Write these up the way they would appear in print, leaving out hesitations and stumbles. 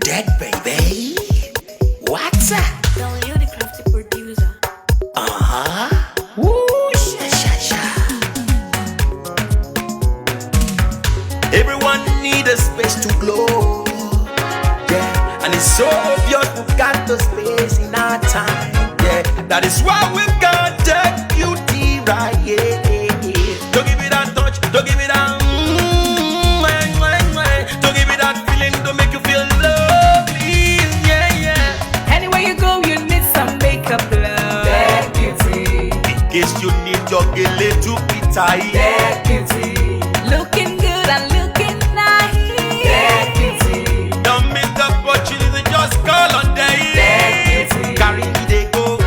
dead, baby. What's up? Don't you the crafty producer? Woo, sha sha sha. Everyone need a space to glow. Yeah, and it's so obvious we've got the space in our time. Yeah, that is why we've got that beauty right. Yeah, yeah, yeah. Don't give it that touch, don't give it that. Don't give it that feeling, don't make you feel lovely. Yeah, yeah. Anywhere you go, you need some makeup, love. That beauty. In case you need your gele to be tight. That beauty. Looking good and looking nice. That beauty. Don't miss the opportunity, just call on day. That beauty. Carry me they go,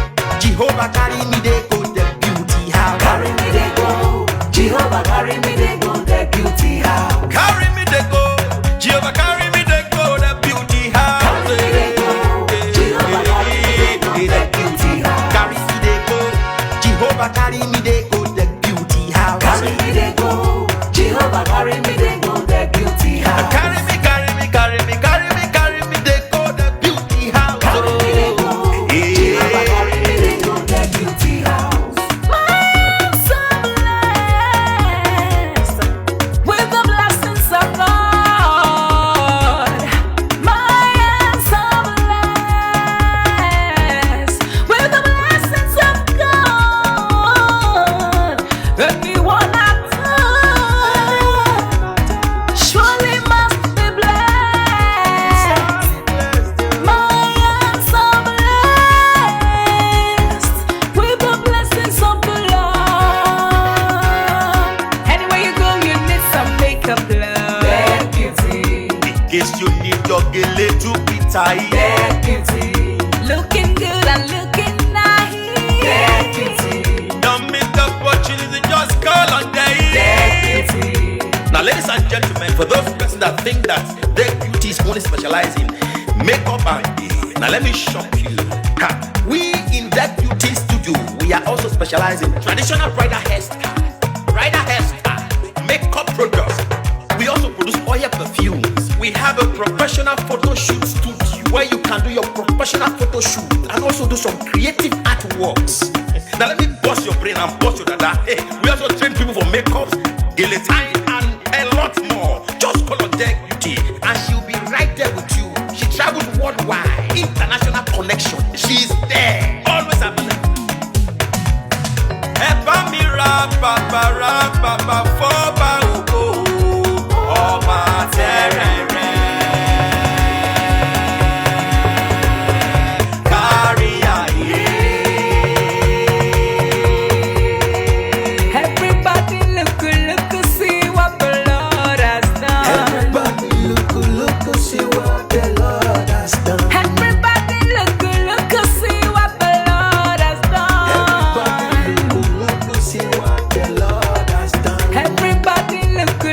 Jehovah carry me they go, the beauty house. Carry me they go, Jehovah carry me they go, the beauty house. Carry me they go, Jehovah carry me they go, the beauty house. Carry me they go, Jehovah carry me they go, the beauty house. Carry me they go, Jehovah carry me they go, the beauty house. Carry me they go, Jehovah carry me they go, the beauty house. Carry me, carry me, carry me, carry me, carry me they go, the beauty house. Carry me they go, Jehovah carry me they go, the beauty house. I'm so blessed with the blessings of God. My am so blessed with the blessings of God. Anyone I touch surely must be blessed. My am so blessed with the blessings of the Lord. Anywhere you go, you need some makeup, love. That beauty. In case you need your gele to be tight. That beauty. Looking good and looking nice. That beauty. Don't miss the opportunity, just call on day. That beauty. Now, ladies and gentlemen, for those persons that think that their beauty is only specialized in makeup and hair, now let me shock you. Ha. We in that beauty studio, we are also specialized in traditional bridal hairstyle, makeup products. We also produce oil perfumes. We have a professional photo shoot studio where you can do your professional photo shoot and also do some creative artworks. Now let me bust your brain and bust your dada. Hey, we also train people for makeups, guillotine, and a lot more. Just call on Deck Beauty and she'll be right there with you. She travels worldwide, international connection. She's there, always available. Epa mi rapa foba ugo, ọba terere. Kárí ayé. Everybody look, see what the Lord has done. Everybody look, see what the Lord has done. Everybody look, see what the Lord has done. Everybody look, see what the Lord has done. Everybody look,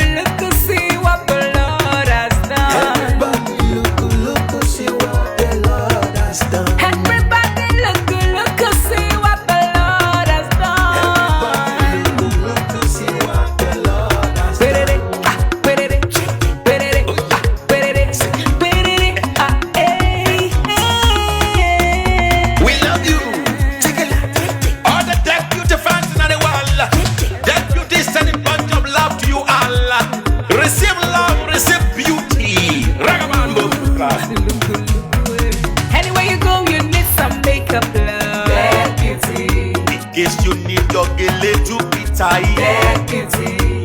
see what the Lord has done. Everybody look, see what the Lord has done. Everybody look, see what the Lord has done. Look, see what the Lord has done. We love you. All the Deck Beauty fans in the world. Deck Beauty is sending bunch of love to you all. Receive love, receive beauty. Ragabambo. Anywhere you go, you need some makeup, love. Deck Beauty. In case you need your gele to be tight. Deck Beauty.